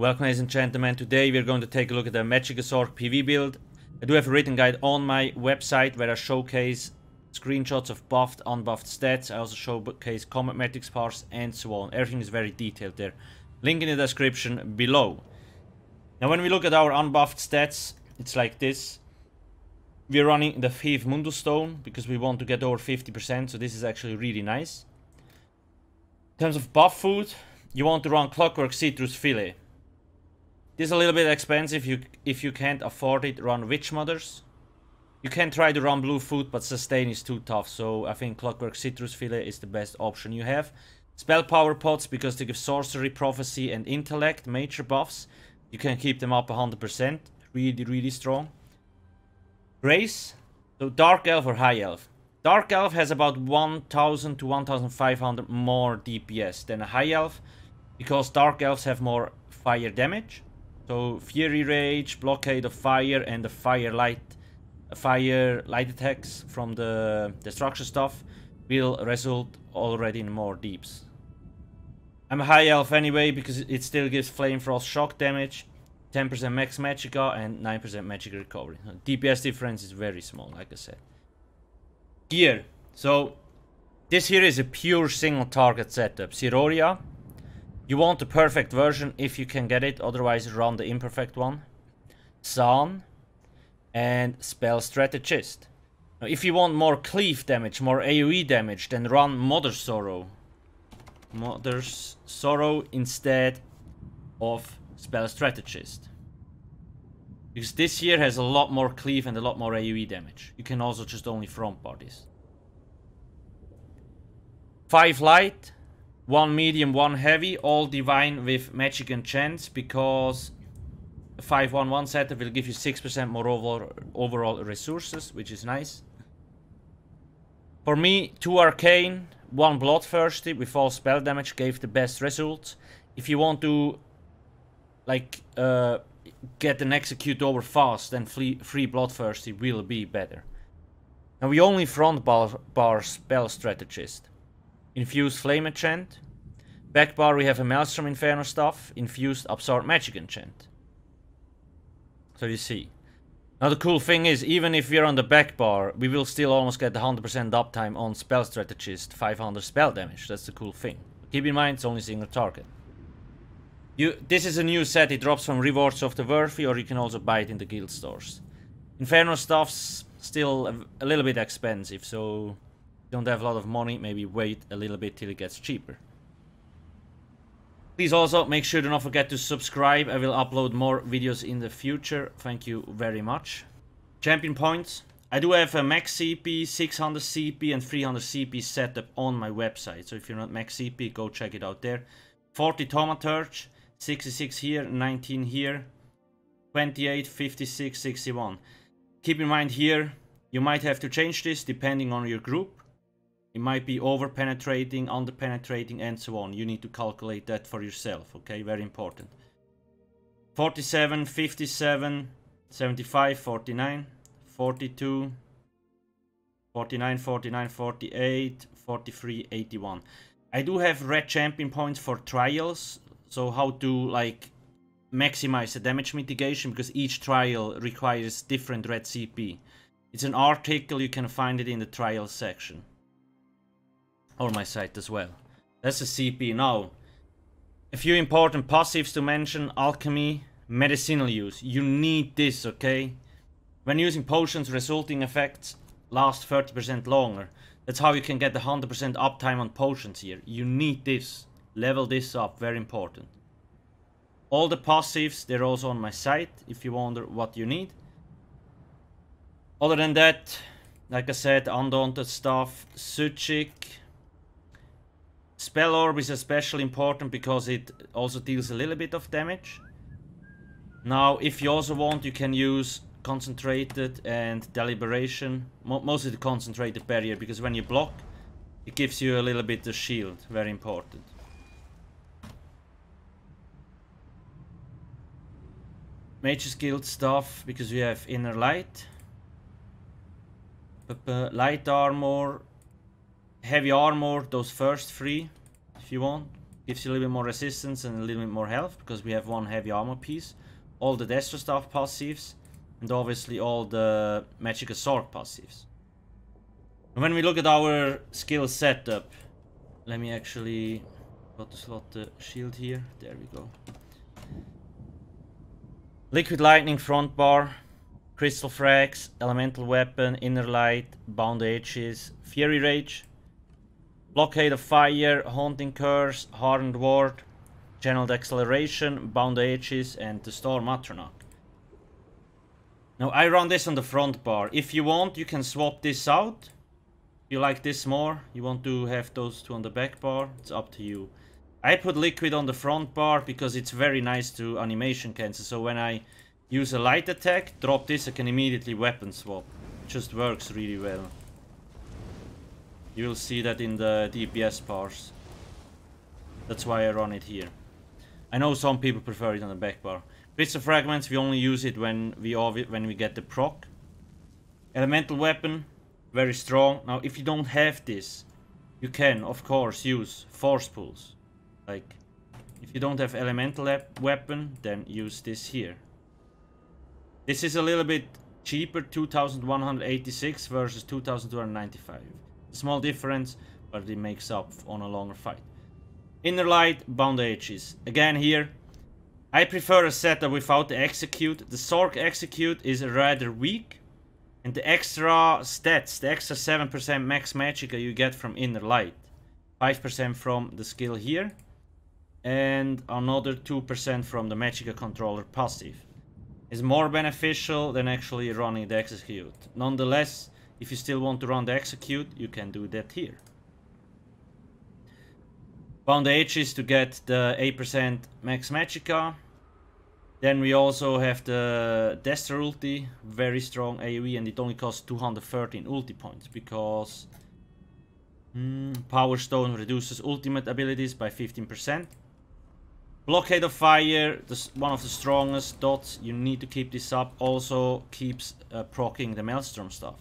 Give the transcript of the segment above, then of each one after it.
Welcome ladies and gentlemen, today we're going to take a look at the Magicka Sorcerer PV build. I do have a written guide on my website where I showcase screenshots of buffed, unbuffed stats. I also showcase combat metrics, parse and so on. Everything is very detailed there. Link in the description below. Now when we look at our unbuffed stats, it's like this. We're running the Thief Mundus Stone because we want to get over 50%, so this is actually really nice. In terms of buff food, you want to run Clockwork Citrus Fillet. This is a little bit expensive. If you can't afford it, run Witch Mothers. You can try to run Blue Food, but sustain is too tough, so I think Clockwork Citrus Fillet is the best option you have. Spell Power Pots, because they give Sorcery, Prophecy and Intellect major buffs. You can keep them up 100%. Really strong. Race. So Dark Elf or High Elf. Dark Elf has about 1000 to 1500 more DPS than a High Elf, because Dark Elves have more fire damage. So Fury Rage, Blockade of Fire and the Fire Light attacks from the destruction stuff will result already in more deeps. I'm a High Elf anyway because it still gives Flame Frost shock damage, 10% max Magicka and 9% Magicka recovery. DPS difference is very small, like I said. Gear. So this here is a pure single target setup. Siroria. You want the perfect version if you can get it, otherwise run the imperfect one. Zaan and Spell Strategist. Now if you want more cleave damage, more AoE damage, then run Mother's Sorrow. Mother's Sorrow instead of Spell Strategist. Because this here has a lot more cleave and a lot more AoE damage. You can also just only front bar this. 5 light, 1 medium, 1 heavy, all divine with magic enchants, because a 5-1-1 setup will give you 6% more overall resources, which is nice. For me, 2 arcane, 1 bloodthirsty with all spell damage gave the best results. If you want to like get an execute over fast, then free bloodthirsty will be better. Now we only front bar Spell Strategist. Infused Flame Enchant. Back bar we have a Maelstrom Inferno stuff. Infused Absorb Magic Enchant. So you see. Now the cool thing is, even if we're on the back bar, we will still almost get the 100% uptime on Spell Strategist, 500 spell damage. That's the cool thing. Keep in mind, it's only single target. This is a new set, it drops from Rewards of the Worthy, or you can also buy it in the guild stores. Inferno stuff's still a little bit expensive, so don't have a lot of money, maybe wait a little bit till it gets cheaper. Please also make sure to not forget to subscribe. I will upload more videos in the future. Thank you very much. Champion points. I do have a max CP, 600 CP and 300 CP setup on my website. So if you're not max CP, go check it out there. 40 Thaumaturge, 66 here, 19 here, 28, 56, 61. Keep in mind here, you might have to change this depending on your group. It might be over penetrating, under penetrating and so on. You need to calculate that for yourself, okay? Very important. 47, 57, 75, 49, 42, 49, 49, 48, 43, 81. I do have red champion points for trials. So how to like maximize the damage mitigation, because each trial requires different red CP. It's an article, you can find it in the trial section. Or my site as well. That's the CP. Now, a few important passives to mention. Alchemy, medicinal use. You need this, okay? When using potions, resulting effects last 30% longer. That's how you can get the 100% uptime on potions here. You need this. Level this up, very important. All the passives, they're also on my site, if you wonder what you need. Other than that, like I said, Undaunted stuff, Suchik. Spell Orb is especially important because it also deals a little bit of damage. Now, if you also want, you can use Concentrated and Deliberation. Mostly the Concentrated Barrier, because when you block, it gives you a little bit of shield. Very important. Mage's Guild stuff, because we have Inner Light. Light Armor. Heavy Armor, those first 3, if you want. Gives you a little bit more resistance and a little bit more health because we have one heavy armor piece. All the Destro Staff passives. And obviously all the Magicka Sorcerer passives. And when we look at our skill setup, let me actually slot the shield here. There we go. Liquid Lightning front bar, Crystal Frags, Elemental Weapon, Inner Light, Bound Ages, Fury Rage, Blockade of Fire, Haunting Curse, Hardened Ward, Channeled Acceleration, Bound Ages, and the Storm Atronach. Now I run this on the front bar. If you want, you can swap this out. If you like this more, you want to have those two on the back bar, it's up to you. I put Liquid on the front bar because it's very nice to animation cancel. So when I use a light attack, drop this, I can immediately weapon swap. It just works really well. You will see that in the DPS bars. That's why I run it here. I know some people prefer it on the back bar. Crystal Fragments, we only use it when we get the proc. Elemental Weapon, very strong. Now if you don't have this, you can of course use Force Pulls. Like, if you don't have Elemental Weapon, then use this here. This is a little bit cheaper, 2,186 versus 2,295. Small difference, but it makes up on a longer fight. Inner Light, Bound Ages. Again here, I prefer a setup without the Execute. The Sorc Execute is rather weak. And the extra stats, the extra 7% max Magicka you get from Inner Light. 5% from the skill here. And another 2% from the Magicka controller passive. Is more beneficial than actually running the Execute. Nonetheless, if you still want to run the Execute, you can do that here. Bound Ages to get the 8% max Magicka. Then we also have the Destro ulti, very strong AoE, and it only costs 213 ulti points because Power Stone reduces ultimate abilities by 15%. Blockade of Fire, one of the strongest dots, you need to keep this up. Also keeps proccing the Maelstrom stuff,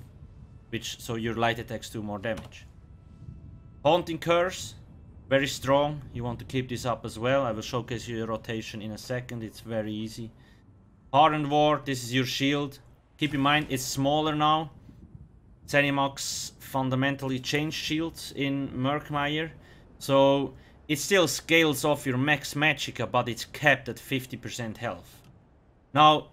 so your light attacks do more damage. Haunting Curse, very strong, you want to keep this up as well. I will showcase you the rotation in a second, it's very easy. Hardened Ward, this is your shield. Keep in mind it's smaller now. Zenimax fundamentally changed shields in Murkmire, so it still scales off your max Magicka, but it's capped at 50% health. Now,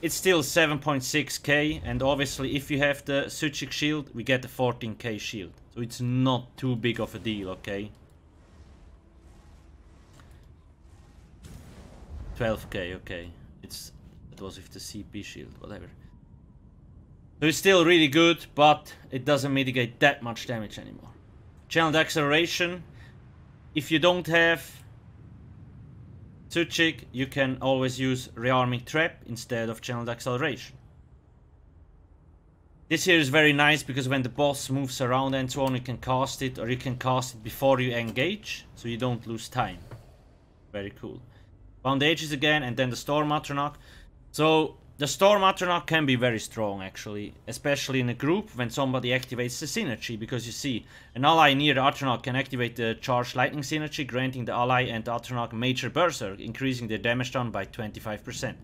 it's still 7.6k, and obviously if you have the Suchik shield, we get the 14k shield. So it's not too big of a deal, okay? 12k, okay. It was with the CP shield, whatever. So it's still really good, but it doesn't mitigate that much damage anymore. Channeled Acceleration. If you don't have Suchik, you can always use Rearming Trap instead of Channeled Acceleration. This here is very nice because when the boss moves around and so on, you can cast it, or you can cast it before you engage, so you don't lose time. Very cool. Bound Ages again, and then the Storm Atronach. So the Storm Atronach can be very strong actually, especially in a group when somebody activates the synergy, because you see, an ally near the Atronach can activate the Charged Lightning synergy, granting the ally and the Atronach Major Berserk, increasing their damage down by 25%. So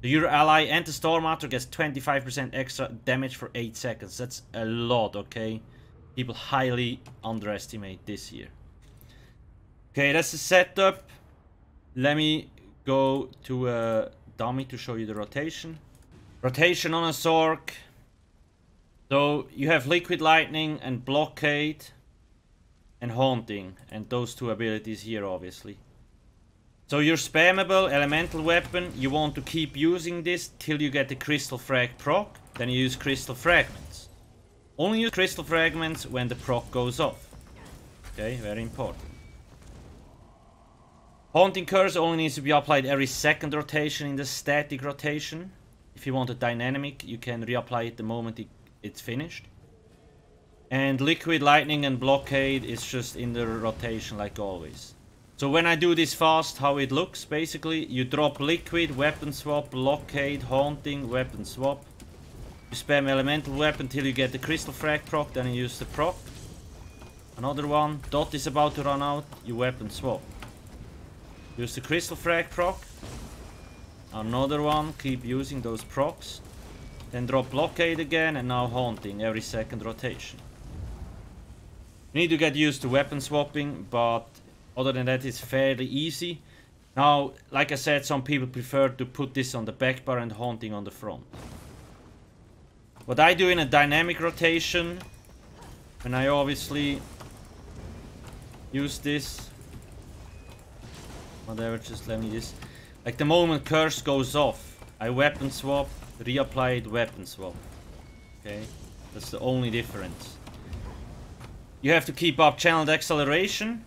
your ally and the Storm Atronach gets 25% extra damage for 8 seconds. That's a lot, okay? People highly underestimate this here. Okay, that's the setup. Let me go to a dummy to show you the rotation. Rotation on a Sorc. So you have Liquid Lightning and Blockade and Haunting, and those two abilities here obviously. So your spammable Elemental Weapon, you want to keep using this till you get the Crystal Frag proc, then you use Crystal Fragments. Only use Crystal Fragments when the proc goes off. Okay, very important. Haunting Curse only needs to be applied every second rotation in the static rotation. If you want a dynamic, you can reapply it the moment it's finished. And Liquid Lightning and Blockade is just in the rotation like always. So when I do this fast, how it looks, basically, you drop Liquid, Weapon Swap, Blockade, Haunting, Weapon Swap. You spam Elemental Weapon till you get the Crystal Frag proc, then you use the proc. Another one, dot is about to run out, you Weapon Swap. Use the Crystal Frag proc. Another one, keep using those procs. Then drop Blockade again, and now Haunting every second rotation. You need to get used to weapon swapping, but other than that it's fairly easy. Now, like I said, some people prefer to put this on the back bar and Haunting on the front. What I do in a dynamic rotation, when I obviously use this, whatever, just let me this. Like the moment curse goes off, I weapon swap, reapply it, weapon swap. Okay, that's the only difference. You have to keep up channeled acceleration.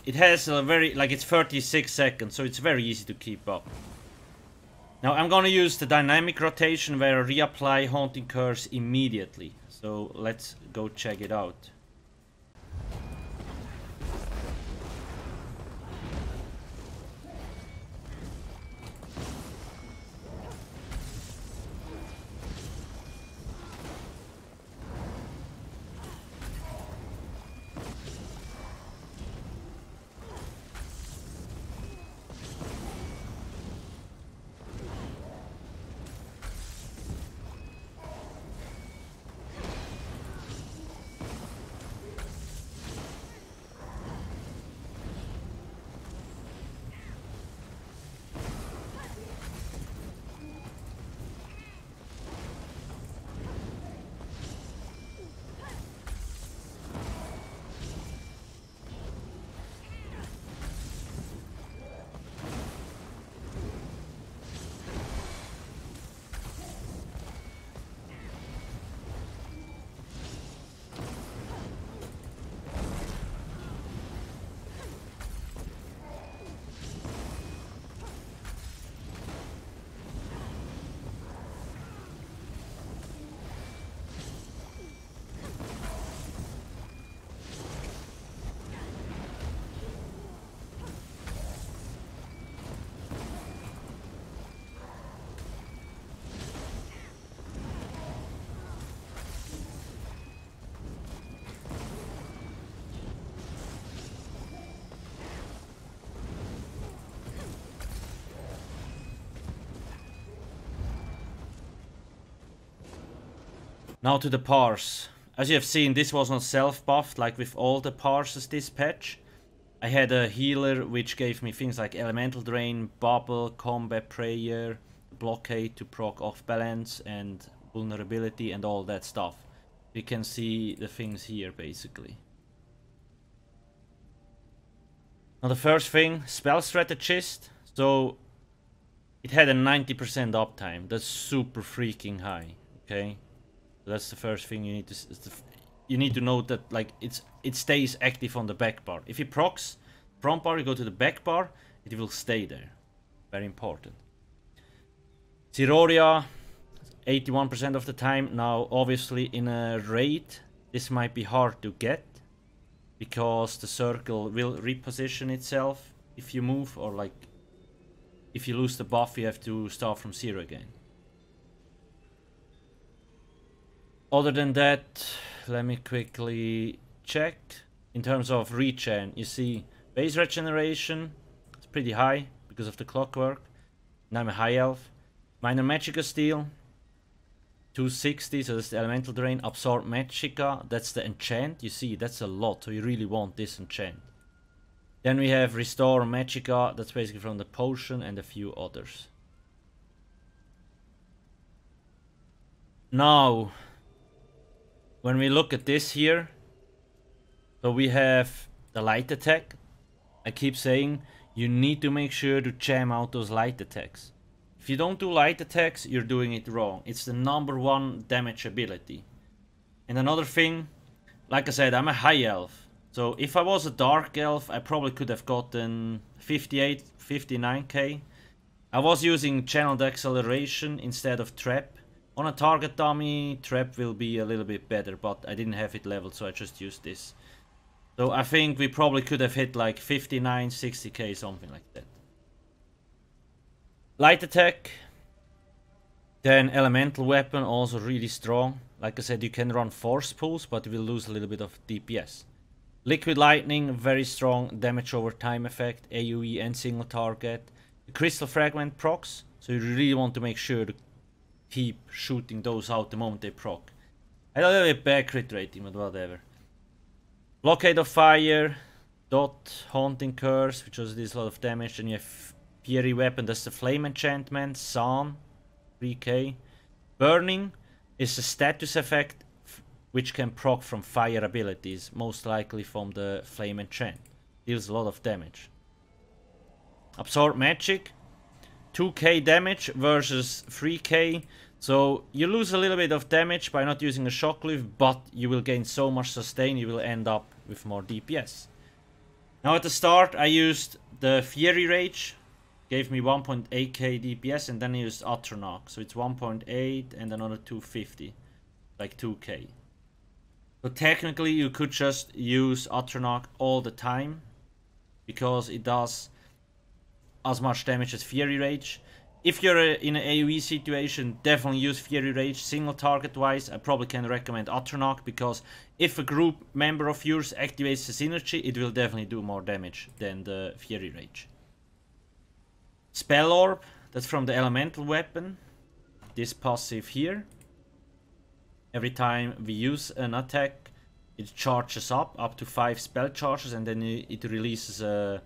It has a very, like it's 36 seconds, so it's very easy to keep up. Now I'm gonna use the dynamic rotation where I reapply Haunting Curse immediately. So let's go check it out. Now to the parse. As you have seen, this was not self-buffed like with all the parses this patch. I had a healer which gave me things like Elemental Drain, Bubble, Combat Prayer, Blockade to proc off balance, and Vulnerability and all that stuff. You can see the things here basically. Now the first thing, Spell Strategist. So it had a 90% uptime. That's super freaking high, okay? That's the first thing you need to. You need to note that like it stays active on the back bar. If it procs front bar, you go to the back bar, it will stay there. Very important. Ziroria, 81% of the time. Now, obviously, in a raid, this might be hard to get because the circle will reposition itself if you move, or like if you lose the buff, you have to start from 0 again. Other than that, let me quickly check. In terms of regen, you see base regeneration, it's pretty high because of the clockwork. And I'm a high elf. Minor Magicka Steel, 260, so that's the Elemental Drain. Absorb Magicka, that's the enchant. You see, that's a lot, so you really want this enchant. Then we have Restore Magicka, that's basically from the potion, and a few others. Now, when we look at this here, so we have the light attack. I keep saying you need to make sure to jam out those light attacks. If you don't do light attacks, you're doing it wrong. It's the #1 damage ability. And another thing, like I said, I'm a high elf. So if I was a dark elf, I probably could have gotten 58, 59k. I was using channeled acceleration instead of trap. On a target dummy, trap will be a little bit better, but I didn't have it leveled, so I just used this. So I think we probably could have hit like 59, 60k, something like that. Light attack. Then elemental weapon, also really strong. Like I said, you can run force pulls, but you will lose a little bit of DPS. Liquid Lightning, very strong damage over time effect, AoE and single target. The Crystal Fragment procs, so you really want to make sure to keep shooting those out the moment they proc. I don't have a bad crit rating, but whatever. Blockade of Fire, Dot, Haunting Curse, which also deals a lot of damage. Then you have Fiery Weapon, that's the Flame Enchantment, San, 3k. Burning is a status effect which can proc from fire abilities, most likely from the Flame Enchant. Deals a lot of damage. Absorb Magic, 2k damage versus 3k. So you lose a little bit of damage by not using a Shockleaf, but you will gain so much sustain, you will end up with more DPS. Now at the start I used the Fury Rage, gave me 1.8k DPS, and then I used Atronach, so it's 1.8 and another 250, like 2k. So technically you could just use Atronach all the time, because it does as much damage as Fury Rage. If you're in an AoE situation, definitely use Fury Rage. Single target wise, I probably can recommend Atronach, because if a group member of yours activates the synergy, it will definitely do more damage than the Fury Rage. Spell Orb, that's from the elemental weapon. This passive here. Every time we use an attack, it charges up to 5 spell charges, and then it releases a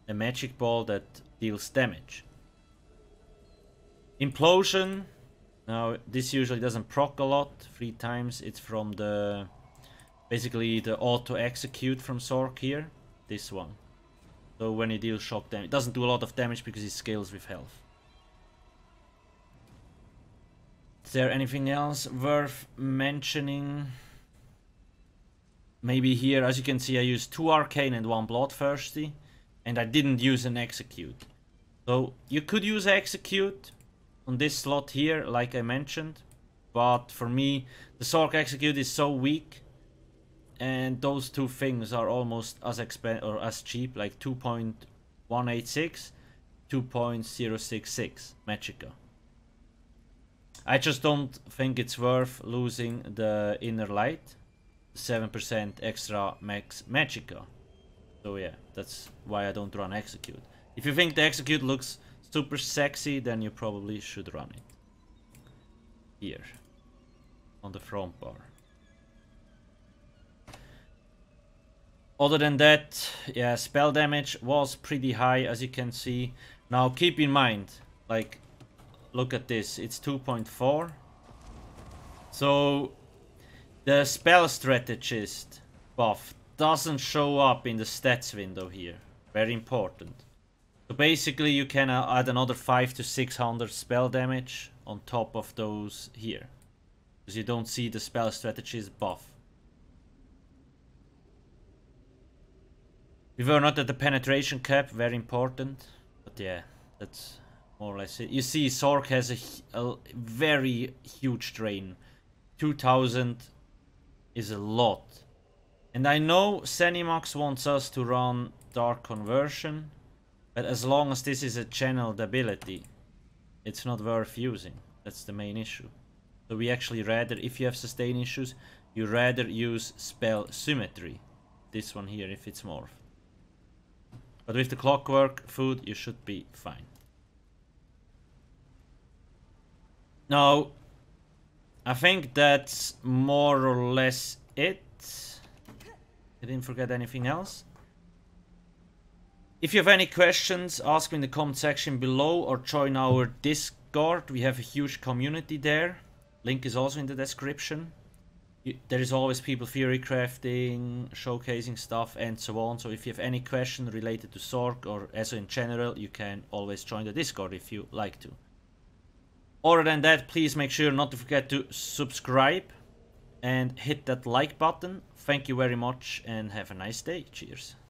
magic ball that deals damage. Implosion, now this usually doesn't proc a lot, 3 times. It's from the, basically the auto execute from Sorc here, this one. So when he deals shock damage, it doesn't do a lot of damage because he scales with health. Is there anything else worth mentioning? Maybe here, as you can see, I used 2 Arcane and 1 Bloodthirsty, and I didn't use an Execute. So you could use Execute on this slot here, like I mentioned, but for me, the Sorc Execute is so weak, and those two things are almost as as cheap, like 2.186, 2.066 Magicka. I just don't think it's worth losing the Inner Light, 7% extra max Magicka. So yeah, that's why I don't run Execute. If you think the Execute looks super sexy, then you probably should run it. Here, on the front bar. Other than that, yeah, spell damage was pretty high, as you can see. Now keep in mind, like, look at this, it's 2.4. So the spell strategist buff doesn't show up in the stats window here. Very important. So basically you can add another 500 to 600 spell damage on top of those here, because you don't see the spell strategist buff. We were not at the penetration cap, very important, but yeah, that's more or less it. You see, Sorc has a very huge drain. 2000 is a lot. And I know Zenimax wants us to run Dark Conversion, but as long as this is a channeled ability, it's not worth using. That's the main issue. So we actually rather, if you have sustain issues, you rather use Spell Symmetry. This one here, if it's morphed. But with the Clockwork Food, you should be fine. Now, I think that's more or less it. I didn't forget anything else. If you have any questions, ask me in the comment section below or join our Discord. We have a huge community there. Link is also in the description. There is always people theory crafting, showcasing stuff, and so on. So if you have any question related to Sorc or ESO in general, you can always join the Discord if you like to. Other than that, please make sure not to forget to subscribe and hit that like button. Thank you very much and have a nice day. Cheers.